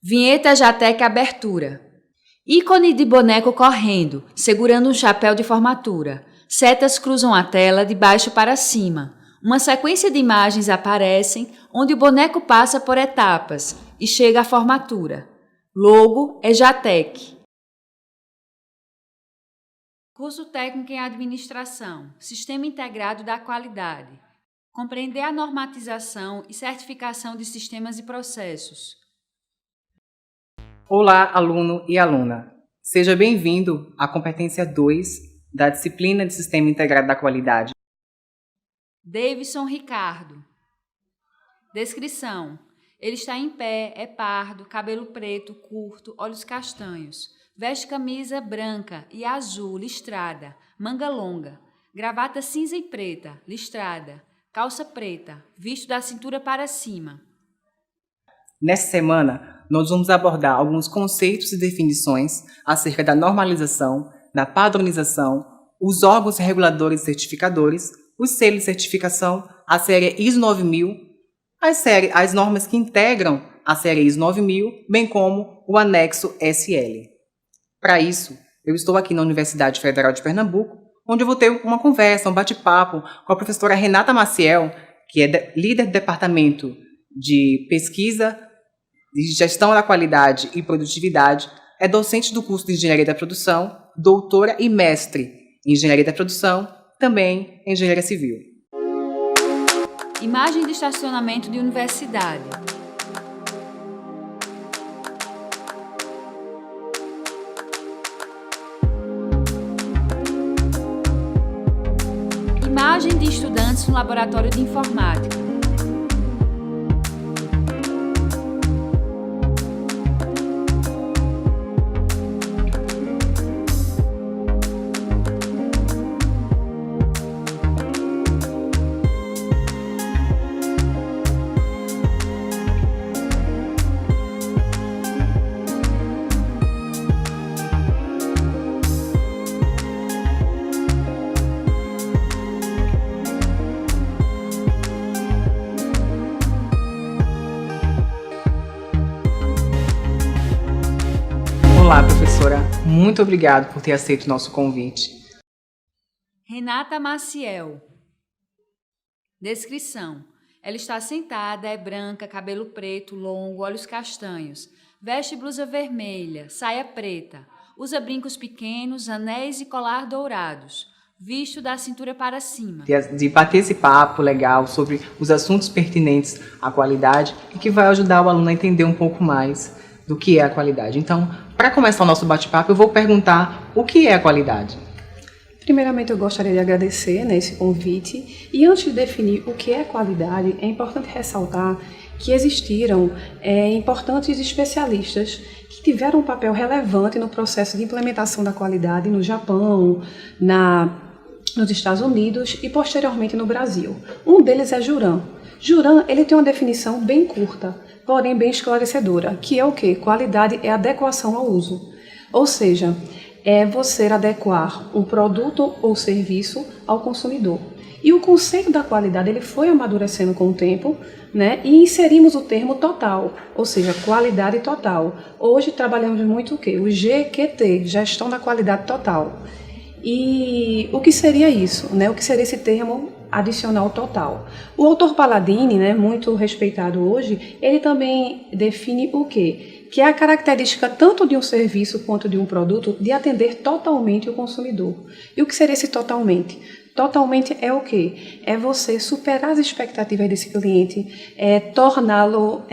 Vinheta Jatec Abertura. Ícone de boneco correndo, segurando um chapéu de formatura. Setas cruzam a tela de baixo para cima. Uma sequência de imagens aparecem onde o boneco passa por etapas e chega à formatura. Logo é Jatec. Curso técnico em administração, Sistema Integrado da Qualidade. Compreender a normatização e certificação de sistemas e processos. Olá, aluno e aluna. Seja bem-vindo à competência 2 da disciplina de Sistema Integrado da Qualidade. Davidson Ricardo. Descrição. Ele está em pé, é pardo, cabelo preto, curto, olhos castanhos. Veste camisa branca e azul, listrada, manga longa. Gravata cinza e preta, listrada. Calça preta, visto da cintura para cima. Nessa semana, nós vamos abordar alguns conceitos e definições acerca da normalização, da padronização, os órgãos reguladores e certificadores, os selos de certificação, a série ISO 9000, as normas que integram a série ISO 9000, bem como o anexo SL. Para isso, eu estou aqui na Universidade Federal de Pernambuco, onde eu vou ter uma conversa, um bate-papo com a professora Renata Maciel, que é líder do Departamento de Pesquisa, de Gestão da Qualidade e Produtividade, é docente do curso de Engenharia da Produção, doutora e mestre em Engenharia da Produção, também em Engenharia Civil. Imagem de estacionamento de universidade. Imagem de estudantes no laboratório de informática. Olá, professora. Muito obrigado por ter aceito o nosso convite. Renata Maciel. Descrição. Ela está sentada, é branca, cabelo preto, longo, olhos castanhos. Veste blusa vermelha, saia preta. Usa brincos pequenos, anéis e colar dourados. Visto da cintura para cima. De bater esse papo legal sobre os assuntos pertinentes à qualidade e que vai ajudar o aluno a entender um pouco mais do que é a qualidade. Então, para começar o nosso bate-papo, eu vou perguntar o que é a qualidade. Primeiramente, eu gostaria de agradecer esse convite. E antes de definir o que é qualidade, é importante ressaltar que existiram importantes especialistas que tiveram um papel relevante no processo de implementação da qualidade no Japão, nos Estados Unidos e posteriormente no Brasil. Um deles é Juran. Juran, ele tem uma definição bem curta, porém bem esclarecedora, que é o quê? Qualidade é adequação ao uso. Ou seja, é você adequar um produto ou serviço ao consumidor. E o conceito da qualidade ele foi amadurecendo com o tempo, né? E inserimos o termo total, ou seja, qualidade total. Hoje trabalhamos muito o quê? O GQT, Gestão da Qualidade Total. E o que seria isso, né? O que seria esse termo adicional total? O autor Palladini, né, muito respeitado hoje, ele também define o quê? Que é a característica tanto de um serviço quanto de um produto de atender totalmente o consumidor. E o que seria esse totalmente? Totalmente é o quê? É você superar as expectativas desse cliente, torná-lo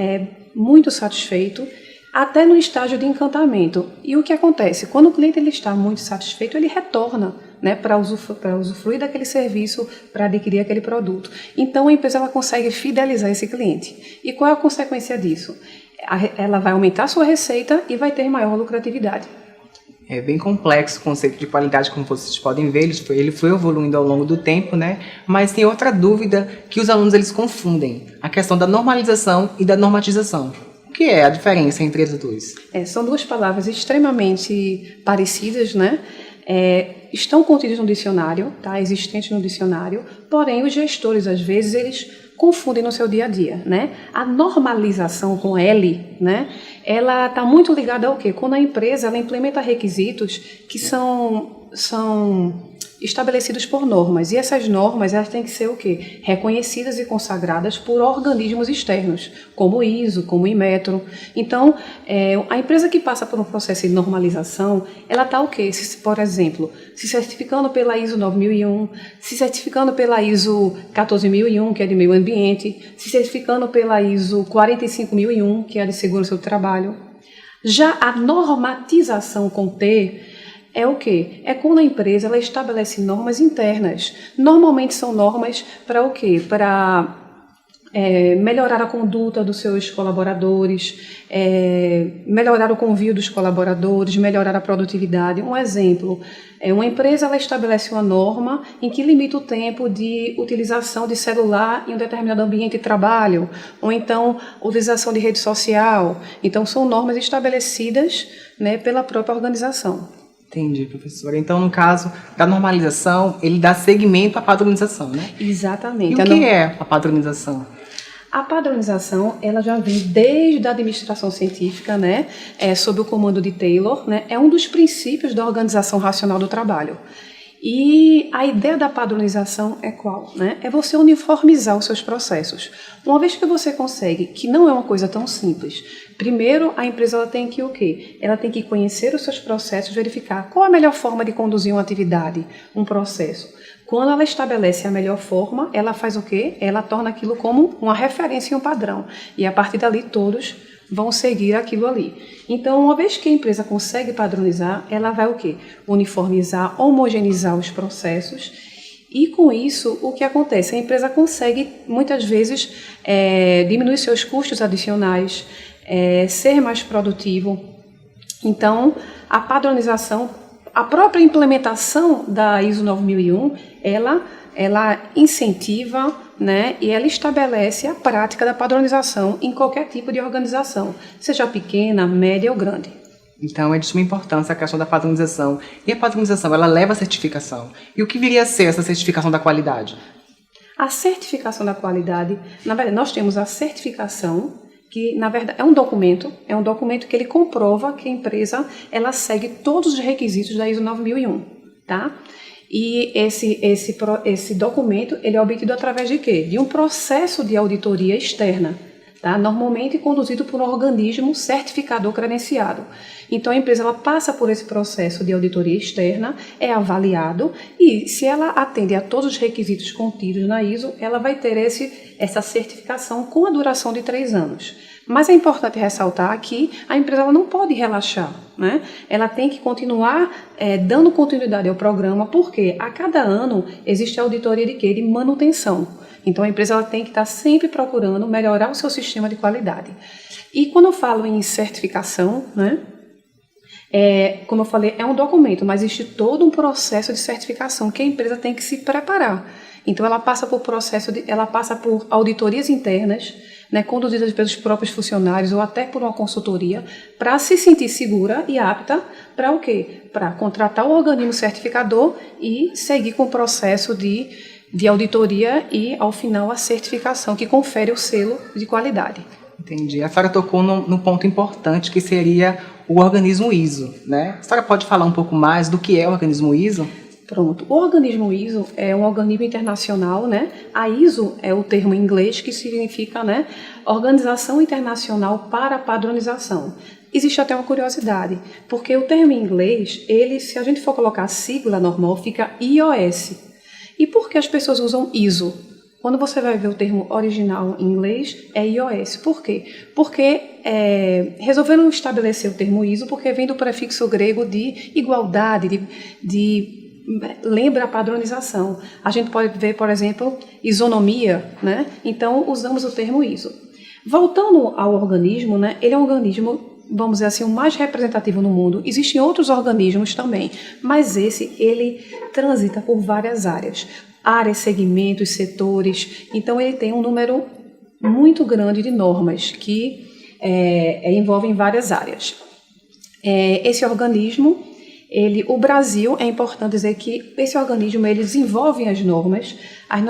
muito satisfeito, até no estágio de encantamento. E o que acontece? Quando o cliente ele está muito satisfeito, ele retorna, né, para usufruir daquele serviço, para adquirir aquele produto. Então, a empresa ela consegue fidelizar esse cliente. E qual é a consequência disso? Ela vai aumentar a sua receita e vai ter maior lucratividade. É bem complexo o conceito de qualidade, como vocês podem ver, ele foi evoluindo ao longo do tempo, né? Mas tem outra dúvida que os alunos eles confundem, a questão da normalização e da normatização. O que é a diferença entre as duas? São duas palavras extremamente parecidas, né? Estão contidas no dicionário, tá? Existentes no dicionário, porém os gestores, às vezes, eles confundem no seu dia a dia, né? A normalização com L, né? Ela está muito ligada ao quê? Quando a empresa ela implementa requisitos que são estabelecidos por normas, e essas normas elas têm que ser o quê? Reconhecidas e consagradas por organismos externos, como o ISO, como o Inmetro. Então, a empresa que passa por um processo de normalização, ela está o quê? Por exemplo, se certificando pela ISO 9001, se certificando pela ISO 14001, que é de meio ambiente, se certificando pela ISO 45001, que é de segurança do trabalho. Já a normatização com T é o quê? É quando a empresa ela estabelece normas internas. Normalmente são normas para o quê? Para melhorar a conduta dos seus colaboradores, melhorar o convívio dos colaboradores, melhorar a produtividade. Um exemplo, uma empresa ela estabelece uma norma em que limita o tempo de utilização de celular em um determinado ambiente de trabalho, ou então utilização de rede social. Então, são normas estabelecidas, né, pela própria organização. Entendi, professora. Então, no caso da normalização, ele dá seguimento à padronização, né? Exatamente. E o que é a padronização? A padronização, ela já vem desde a administração científica, né, sob o comando de Taylor, né, é um dos princípios da organização racional do trabalho. E a ideia da padronização é qual? Né? É você uniformizar os seus processos. Uma vez que você consegue, que não é uma coisa tão simples, primeiro a empresa ela tem que o quê? Ela tem que conhecer os seus processos, verificar qual a melhor forma de conduzir uma atividade, um processo. Quando ela estabelece a melhor forma, ela faz o quê? Ela torna aquilo como uma referência e um padrão. E a partir dali todos vão seguir aquilo ali. Então, uma vez que a empresa consegue padronizar, ela vai o quê? Uniformizar, homogeneizar os processos. E com isso, o que acontece? A empresa consegue, muitas vezes, diminuir seus custos adicionais, ser mais produtivo. Então, a padronização, a própria implementação da ISO 9001, ela incentiva, né, e ela estabelece a prática da padronização em qualquer tipo de organização, seja pequena, média ou grande. Então, é de suma importância a questão da padronização. E a padronização, ela leva a certificação. E o que viria a ser essa certificação da qualidade? A certificação da qualidade, na verdade, nós temos a certificação, que, na verdade, é um documento que ele comprova que a empresa ela segue todos os requisitos da ISO 9001, tá? E esse documento ele é obtido através de quê? De um processo de auditoria externa, tá? Normalmente conduzido por um organismo certificador credenciado. Então, a empresa ela passa por esse processo de auditoria externa, é avaliado e, se ela atende a todos os requisitos contidos na ISO, ela vai ter essa certificação com a duração de 3 anos. Mas é importante ressaltar que a empresa ela não pode relaxar, né? Ela tem que continuar dando continuidade ao programa, porque a cada ano existe a auditoria de quê? De manutenção. Então, a empresa ela tem que estar sempre procurando melhorar o seu sistema de qualidade. E quando eu falo em certificação, né? Como eu falei, é um documento, mas existe todo um processo de certificação que a empresa tem que se preparar. Então, ela passa por auditorias internas, né, conduzidas pelos próprios funcionários ou até por uma consultoria, para se sentir segura e apta para o quê? Para contratar o organismo certificador e seguir com o processo de auditoria e, ao final, a certificação que confere o selo de qualidade. Entendi. A senhora tocou num ponto importante que seria o organismo ISO, né? A senhora pode falar um pouco mais do que é o organismo ISO? Pronto. O organismo ISO é um organismo internacional, né? A ISO é o termo em inglês que significa, né, Organização Internacional para a Padronização. Existe até uma curiosidade, porque o termo em inglês, se a gente for colocar a sigla normal, fica iOS. E por que as pessoas usam ISO? Quando você vai ver o termo original em inglês, é iOS. Por quê? Porque resolveram estabelecer o termo ISO porque vem do prefixo grego de igualdade, lembra a padronização. A gente pode ver, por exemplo, isonomia, né? Então, usamos o termo ISO. Voltando ao organismo, né? Ele é um organismo, vamos dizer assim, o mais representativo no mundo. Existem outros organismos também, mas ele transita por várias áreas, segmentos, setores. Então, ele tem um número muito grande de normas que envolvem várias áreas. Esse organismo O Brasil, é importante dizer que esse organismo ele desenvolve as normas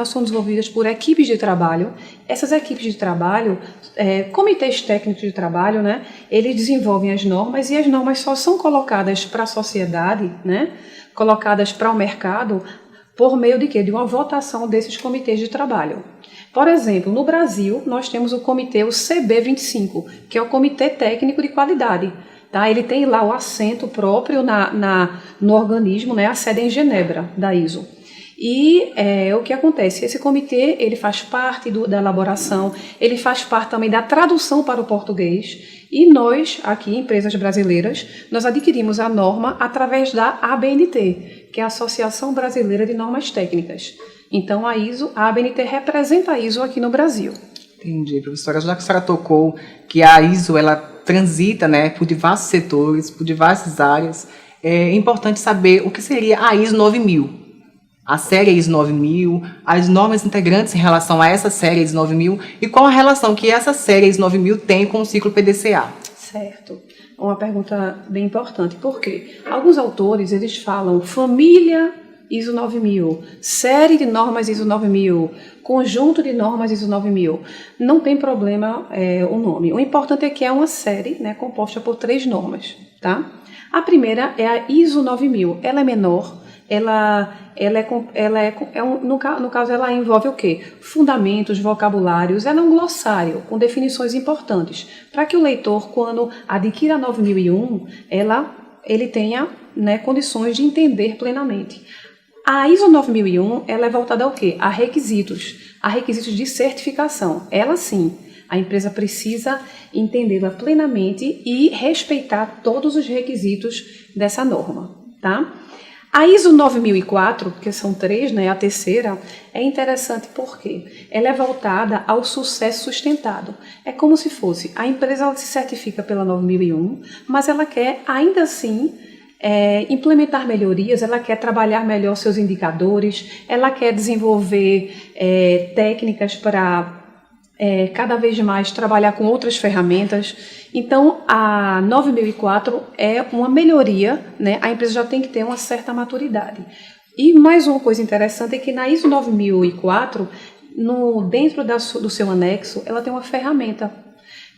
são desenvolvidas por equipes de trabalho. Essas equipes de trabalho, comitês técnicos de trabalho, né, eles desenvolvem as normas e as normas só são colocadas para a sociedade, né, colocadas para o mercado, por meio de quê? De uma votação desses comitês de trabalho. Por exemplo, no Brasil, nós temos o comitê, o CB25, que é o Comitê Técnico de Qualidade. Tá? Ele tem lá o assento próprio no organismo, né? A sede é em Genebra, da ISO. E o que acontece? Esse comitê ele faz parte da elaboração, ele faz parte também da tradução para o português. E nós, aqui, empresas brasileiras, nós adquirimos a norma através da ABNT, que é a Associação Brasileira de Normas Técnicas. Então, a ABNT representa a ISO aqui no Brasil. Entendi, professora. Já que a senhora tocou que a ISO ela transita, né, por diversos setores, por diversas áreas, é importante saber o que seria a ISO 9000. A série ISO 9000, as normas integrantes em relação a essa série ISO 9000 e qual a relação que essa série ISO 9000 tem com o ciclo PDCA. Certo. Uma pergunta bem importante. Por quê? Alguns autores eles falam família ISO 9000, série de normas ISO 9000, conjunto de normas ISO 9000. Não tem problema o nome. O importante é que é uma série, né, composta por 3 normas. Tá? A primeira é a ISO 9000. Ela é menor. No caso, ela envolve o quê? Fundamentos, vocabulários, ela é um glossário com definições importantes, para que o leitor, quando adquira a 9001, ele tenha, né, condições de entender plenamente. A ISO 9001, ela é voltada ao quê? A requisitos de certificação. Ela sim, a empresa precisa entendê-la plenamente e respeitar todos os requisitos dessa norma, tá? A ISO 9004, que são 3, né, a terceira, é interessante porque ela é voltada ao sucesso sustentado. É como se fosse, a empresa ela se certifica pela 9001, mas ela quer ainda assim implementar melhorias, ela quer trabalhar melhor seus indicadores, ela quer desenvolver técnicas para cada vez mais trabalhar com outras ferramentas. Então, a 9004 é uma melhoria, né? A empresa já tem que ter uma certa maturidade. E mais uma coisa interessante é que na ISO 9004, dentro do seu anexo, ela tem uma ferramenta.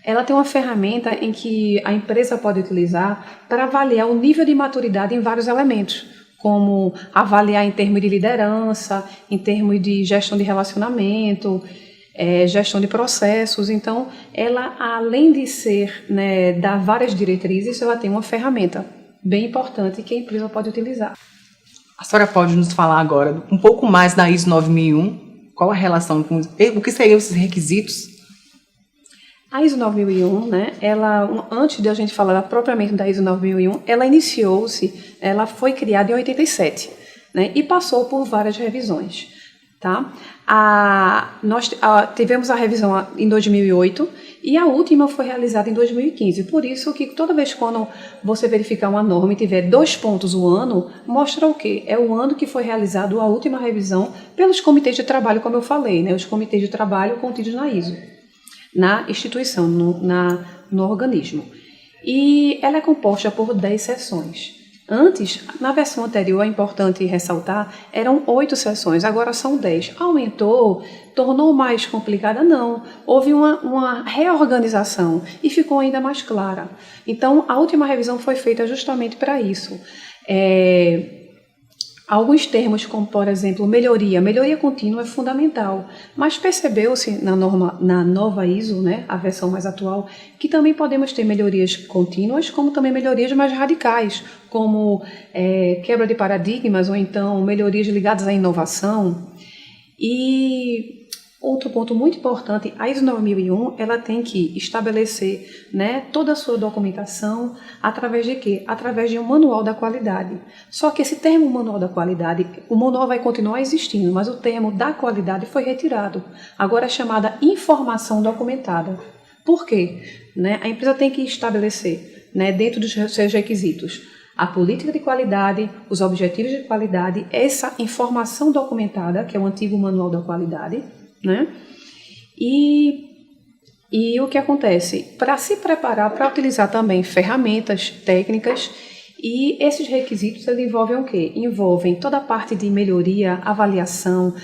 Ela tem uma ferramenta em que a empresa pode utilizar para avaliar o nível de maturidade em vários elementos, como avaliar em termos de liderança, em termos de gestão de relacionamento, gestão de processos. Então, ela, além de ser, né, dar várias diretrizes, ela tem uma ferramenta bem importante que a empresa pode utilizar. A senhora pode nos falar agora um pouco mais da ISO 9001? Qual a relação com o que seriam esses requisitos? A ISO 9001, né, antes de a gente falar propriamente da ISO 9001, ela foi criada em 87, né, e passou por várias revisões. Tá? Nós tivemos a revisão em 2008 e a última foi realizada em 2015. Por isso que toda vez quando você verificar uma norma e tiver 2 pontos o ano, mostra o quê? É o ano que foi realizado a última revisão pelos comitês de trabalho, como eu falei, né? Os comitês de trabalho contidos na ISO, na instituição, no organismo. E ela é composta por 10 seções. Antes, na versão anterior, é importante ressaltar, eram 8 seções, agora são 10. Aumentou, tornou mais complicada? Não. Houve uma reorganização e ficou ainda mais clara. Então, a última revisão foi feita justamente para isso. Alguns termos, como por exemplo, melhoria contínua é fundamental, mas percebeu-se na nova ISO, né, a versão mais atual, que também podemos ter melhorias contínuas, como também melhorias mais radicais, como quebra de paradigmas ou então melhorias ligadas à inovação. E outro ponto muito importante, a ISO 9001, ela tem que estabelecer, né, toda a sua documentação através de quê? Através de um manual da qualidade. Só que esse termo manual da qualidade, o manual vai continuar existindo, mas o termo da qualidade foi retirado. Agora é chamada informação documentada. Por quê? Né, a empresa tem que estabelecer, né, dentro dos seus requisitos, a política de qualidade, os objetivos de qualidade, essa informação documentada, que é o antigo manual da qualidade, né? E o que acontece? Para se preparar para utilizar também ferramentas técnicas E esses requisitos eles envolvem o quê? Envolvem toda a parte de melhoria, avaliação,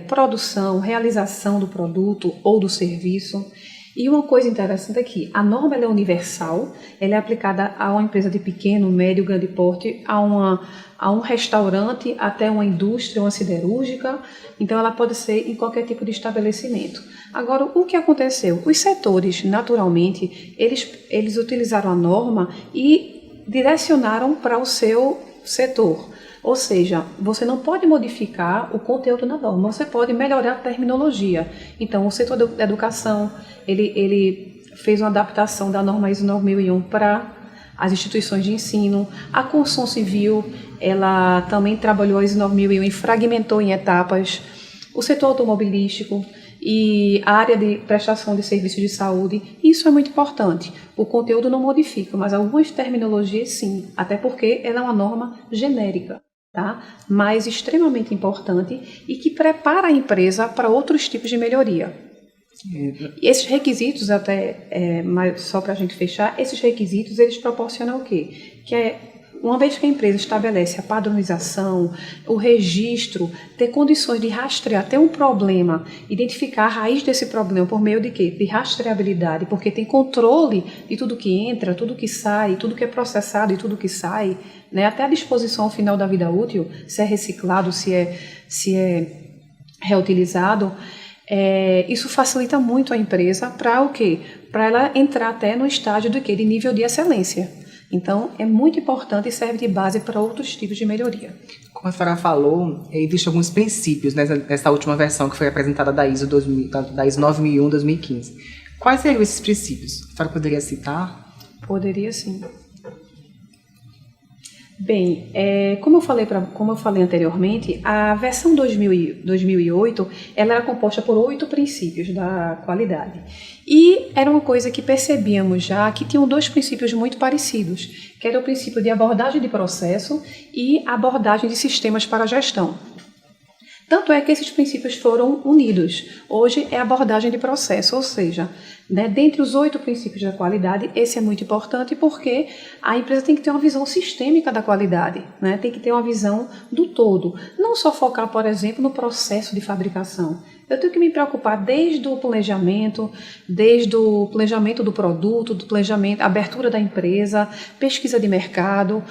produção, realização do produto ou do serviço. E uma coisa interessante aqui, a norma ela é universal, ela é aplicada a uma empresa de pequeno, médio, grande porte, a um restaurante, até uma indústria, uma siderúrgica, então ela pode ser em qualquer tipo de estabelecimento. Agora, o que aconteceu? Os setores, naturalmente, eles utilizaram a norma e direcionaram para o seu setor. Ou seja, você não pode modificar o conteúdo da norma, você pode melhorar a terminologia. Então, o setor da educação, ele fez uma adaptação da norma ISO 9001 para as instituições de ensino. A construção civil, ela também trabalhou a ISO 9001 e fragmentou em etapas. O setor automobilístico e a área de prestação de serviços de saúde, isso é muito importante. O conteúdo não modifica, mas algumas terminologias sim, até porque ela é uma norma genérica. Tá? Mas extremamente importante e que prepara a empresa para outros tipos de melhoria. E esses requisitos, mas só para a gente fechar, esses requisitos eles proporcionam o quê? Que uma vez que a empresa estabelece a padronização, o registro, ter condições de rastrear, ter um problema, identificar a raiz desse problema por meio de quê? De rastreabilidade, porque tem controle de tudo que entra, tudo que sai, tudo que é processado e tudo que sai, né? Até a disposição ao final da vida útil, se é reciclado, se é reutilizado. Isso facilita muito a empresa para o quê? Para ela entrar até no estágio do quê? De nível de excelência. Então, é muito importante e serve de base para outros tipos de melhoria. Como a senhora falou, existem alguns princípios nessa última versão que foi apresentada da ISO 9001-2015. Quais seriam esses princípios? A senhora poderia citar? Poderia, sim. Bem, como eu falei anteriormente, a versão 2008 ela era composta por 8 princípios da qualidade. E era uma coisa que percebíamos já que tinham 2 princípios muito parecidos, que era o princípio de abordagem de processo e abordagem de sistemas para a gestão. Tanto é que esses princípios foram unidos. Hoje é abordagem de processo, ou seja, dentre os 8 princípios da qualidade, esse é muito importante porque a empresa tem que ter uma visão sistêmica da qualidade, tem que ter uma visão do todo. Não só focar, por exemplo, no processo de fabricação. Eu tenho que me preocupar desde o planejamento do produto, do planejamento, abertura da empresa, pesquisa de mercado,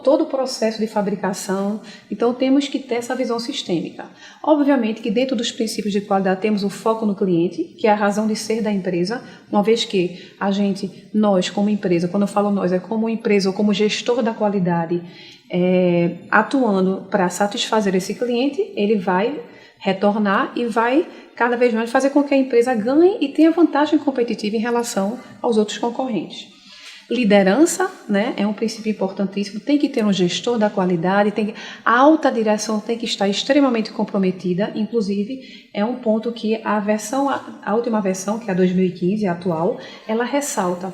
todo o processo de fabricação. Então, temos que ter essa visão sistêmica. Obviamente que dentro dos princípios de qualidade temos o foco no cliente, que é a razão de ser da empresa, uma vez que nós como empresa, quando eu falo nós, é como empresa ou como gestor da qualidade, atuando para satisfazer esse cliente, ele vai retornar e vai cada vez mais fazer com que a empresa ganhe e tenha vantagem competitiva em relação aos outros concorrentes. Liderança, é um princípio importantíssimo, tem que ter um gestor da qualidade, a alta direção tem que estar extremamente comprometida, inclusive é um ponto que a última versão, que é a 2015, a atual, ela ressalta.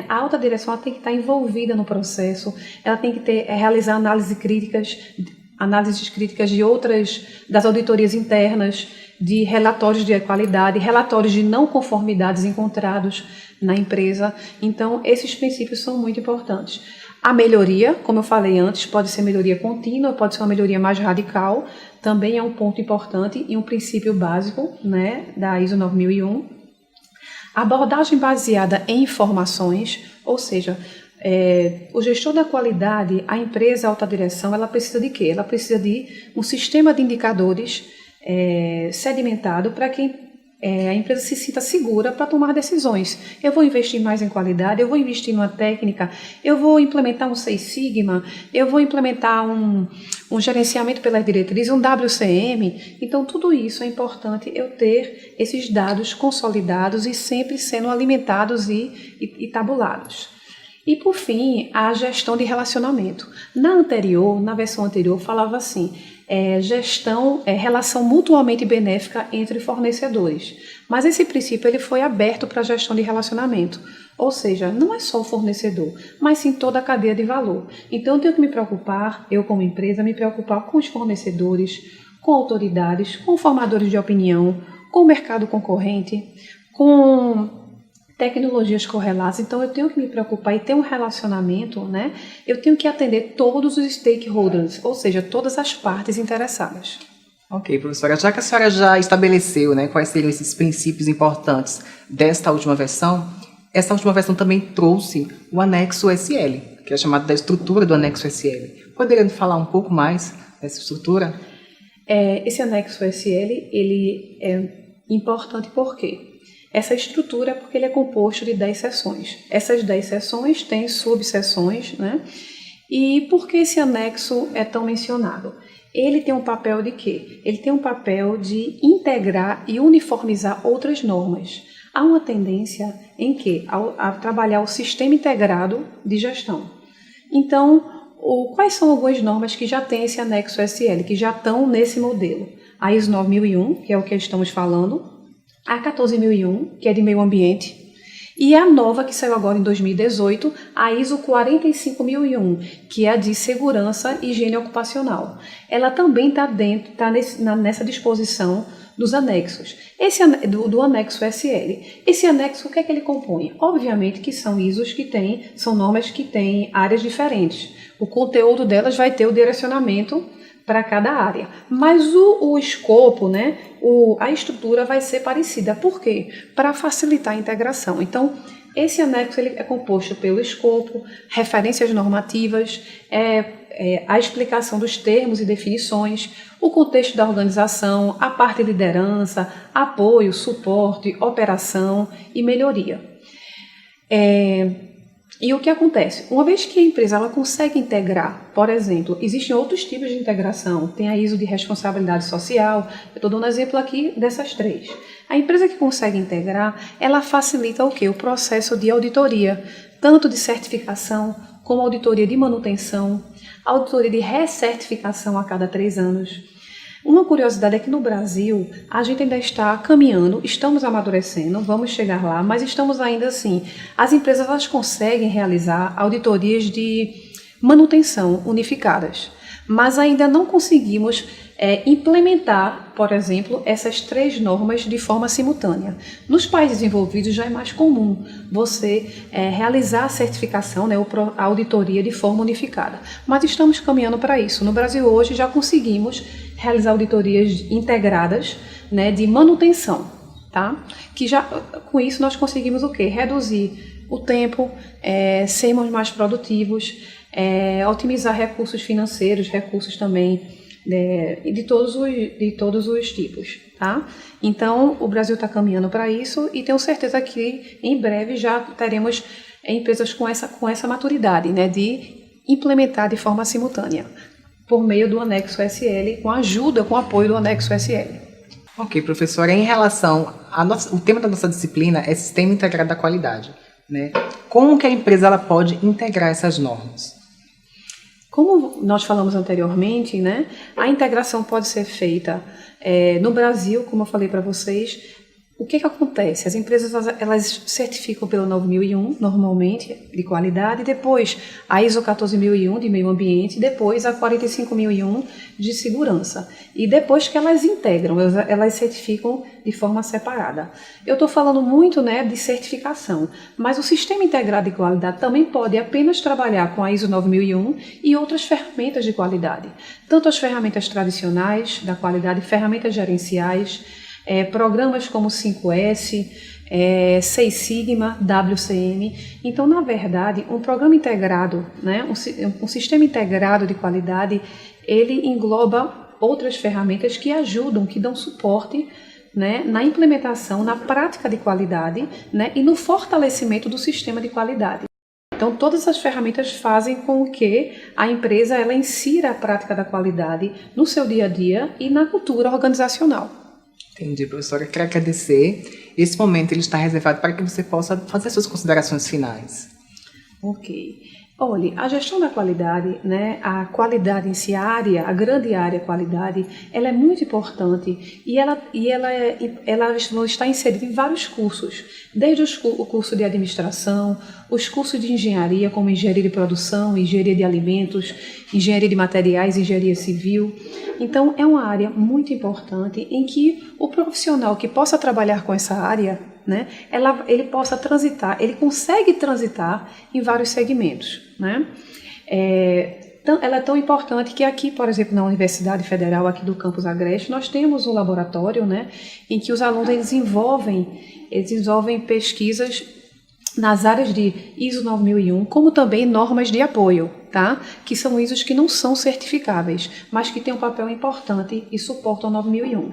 A alta direção ela tem que estar envolvida no processo, ela tem que realizar análises críticas das auditorias internas, de relatórios de qualidade, relatórios de não conformidades encontrados na empresa. Então, esses princípios são muito importantes. A melhoria, como eu falei antes, pode ser melhoria contínua, pode ser uma melhoria mais radical, também é um ponto importante e um princípio básico da ISO 9001. A abordagem baseada em informações, ou seja, o gestor da qualidade, a empresa, a alta direção, ela precisa de quê? Ela precisa de um sistema de indicadores sedimentado para que a empresa se sinta segura para tomar decisões. Eu vou investir mais em qualidade, eu vou investir numa técnica, eu vou implementar um Six Sigma, eu vou implementar um gerenciamento pelas diretrizes, um WCM. Então, tudo isso é importante eu ter esses dados consolidados e sempre sendo alimentados e tabulados. E, por fim, a gestão de relacionamento. Na versão anterior, falava assim, relação mutuamente benéfica entre fornecedores. Mas esse princípio ele foi aberto para a gestão de relacionamento. Ou seja, não é só o fornecedor, mas sim toda a cadeia de valor. Então, eu tenho que me preocupar, eu como empresa, me preocupar com os fornecedores, com autoridades, com formadores de opinião, com o mercado concorrente, com tecnologias correlatas, então eu tenho que me preocupar e ter um relacionamento, né? Eu tenho que atender todos os stakeholders, ou seja, todas as partes interessadas. Ok, professora, já que a senhora já estabeleceu, né, quais seriam esses princípios importantes desta última versão, essa última versão também trouxe o anexo SL, que é chamado da estrutura do anexo SL. Poderia falar um pouco mais dessa estrutura? Esse anexo SL, ele é importante por quê? Essa estrutura é porque ele é composto de 10 seções. Essas 10 seções têm subseções, né? E por que esse anexo é tão mencionado? Ele tem um papel de quê? Ele tem um papel de integrar e uniformizar outras normas. Há uma tendência em que a trabalhar o sistema integrado de gestão. Então, quais são algumas normas que já têm esse anexo SL, que já estão nesse modelo? A ISO 9001, que é o que estamos falando, a 14001, que é de meio ambiente, e a nova que saiu agora em 2018, a ISO 45001, que é a de segurança e higiene ocupacional. Ela também está nessa disposição dos anexos. Do anexo SL. Esse anexo, o que é que ele compõe? Obviamente que são ISOs são normas que têm áreas diferentes. O conteúdo delas vai ter o direcionamento para cada área. Mas o escopo, né, a estrutura vai ser parecida. Por quê? Para facilitar a integração. Então, esse anexo ele é composto pelo escopo, referências normativas, a explicação dos termos e definições, o contexto da organização, a parte de liderança, apoio, suporte, operação e melhoria. E o que acontece? Uma vez que a empresa ela consegue integrar, por exemplo, existem outros tipos de integração, tem a ISO de responsabilidade social, eu estou dando um exemplo aqui dessas 3. A empresa que consegue integrar, ela facilita o quê? O processo de auditoria, tanto de certificação, como auditoria de manutenção, auditoria de recertificação a cada 3 anos. Uma curiosidade é que no Brasil, a gente ainda está caminhando, estamos amadurecendo, vamos chegar lá, mas estamos ainda assim. As empresas elas conseguem realizar auditorias de manutenção unificadas, mas ainda não conseguimos implementar, por exemplo, essas 3 normas de forma simultânea. Nos países desenvolvidos já é mais comum você realizar a certificação, né, a auditoria de forma unificada, mas estamos caminhando para isso. No Brasil hoje já conseguimos realizar auditorias integradas, né, de manutenção, tá? Que já com isso nós conseguimos o quê? Reduzir o tempo, sermos mais produtivos, otimizar recursos financeiros, recursos também de todos os tipos, tá? Então, o Brasil está caminhando para isso e tenho certeza que em breve já teremos empresas com essa maturidade, né, de implementar de forma simultânea, por meio do anexo SL, com apoio do anexo SL. Ok, professora, em relação o tema da nossa disciplina é Sistema Integrado da Qualidade, né? Como que a empresa ela pode integrar essas normas? Como nós falamos anteriormente, né, a integração pode ser feita no Brasil, como eu falei para vocês. O que acontece? As empresas elas certificam pelo 9001, normalmente, de qualidade, depois a ISO 14001 de meio ambiente, depois a 45001 de segurança. E depois que elas integram, elas certificam de forma separada. Eu estou falando muito, né, de certificação, mas o Sistema Integrado de Qualidade também pode apenas trabalhar com a ISO 9001 e outras ferramentas de qualidade. Tanto as ferramentas tradicionais da qualidade, ferramentas gerenciais, programas como 5S, Seis Sigma, WCM. Então, na verdade, um programa integrado, né, um sistema integrado de qualidade, ele engloba outras ferramentas que ajudam, que dão suporte, né, na implementação, na prática de qualidade, né, e no fortalecimento do sistema de qualidade. Então, todas as ferramentas fazem com que a empresa ela insira a prática da qualidade no seu dia a dia e na cultura organizacional. Entendi, professora. Eu quero agradecer. Esse momento ele está reservado para que você possa fazer suas considerações finais. Ok. Olha, a gestão da qualidade, né, a qualidade em si, a grande área qualidade, ela é muito importante e ela está inserida em vários cursos, desde o curso de administração, os cursos de engenharia, como engenharia de produção, engenharia de alimentos, engenharia de materiais, engenharia civil. Então, é uma área muito importante em que o profissional que possa trabalhar com essa área, né, ele possa transitar, ele consegue transitar em vários segmentos, né? Ela é tão importante que aqui, por exemplo, na Universidade Federal, aqui do Campus Agreste, nós temos um laboratório, né, em que os alunos desenvolvem pesquisas nas áreas de ISO 9001, como também normas de apoio, tá? Que são ISOs que não são certificáveis, mas que têm um papel importante e suportam 9001.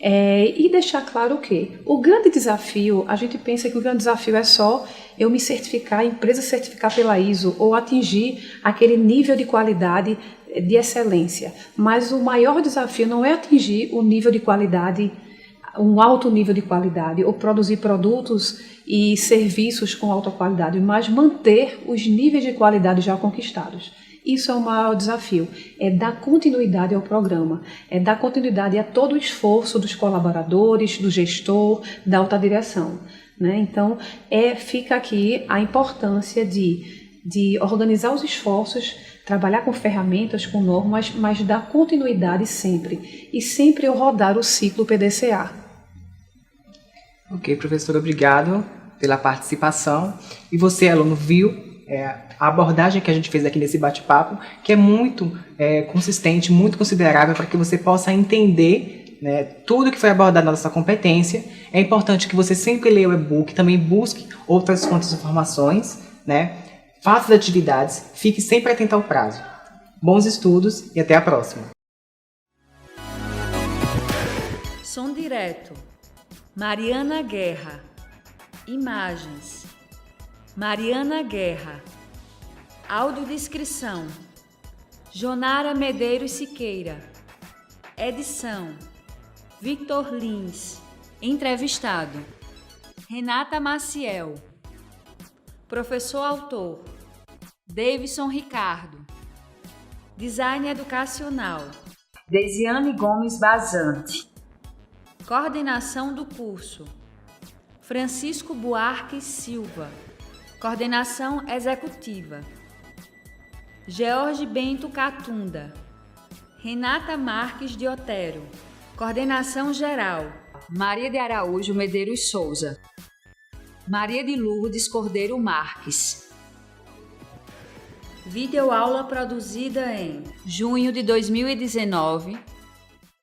E deixar claro que o grande desafio, a gente pensa que o grande desafio é só eu me certificar, a empresa certificar pela ISO ou atingir aquele nível de qualidade de excelência. Mas o maior desafio não é atingir o nível de qualidade, um alto nível de qualidade, ou produzir produtos e serviços com alta qualidade, mas manter os níveis de qualidade já conquistados. Isso é o maior desafio, é dar continuidade ao programa, é dar continuidade a todo o esforço dos colaboradores, do gestor, da alta direção, né? Então, fica aqui a importância de organizar os esforços, trabalhar com ferramentas, com normas, mas dar continuidade sempre, e sempre eu rodar o ciclo PDCA. Ok, professor, obrigado pela participação. E você, aluno, viu a abordagem que a gente fez aqui nesse bate-papo, que é muito consistente, muito considerável para que você possa entender, né, tudo que foi abordado na nossa competência. É importante que você sempre leia o e-book, também busque outras fontes de informações, né, faça as atividades, fique sempre atento ao prazo. Bons estudos e até a próxima. Som direto. Mariana Guerra. Imagens. Mariana Guerra. Audiodescrição. Jonara Medeiros Siqueira. Edição. Victor Lins. Entrevistado. Renata Maciel. Professor autor. Davidson Ricardo. Design educacional. Desiane Gomes Bazante. Coordenação do curso. Francisco Buarque Silva. Coordenação executiva. George Bento Catunda. Renata Marques de Otero. Coordenação geral. Maria de Araújo Medeiros Souza. Maria de Lourdes Cordeiro Marques. Videoaula produzida em junho de 2019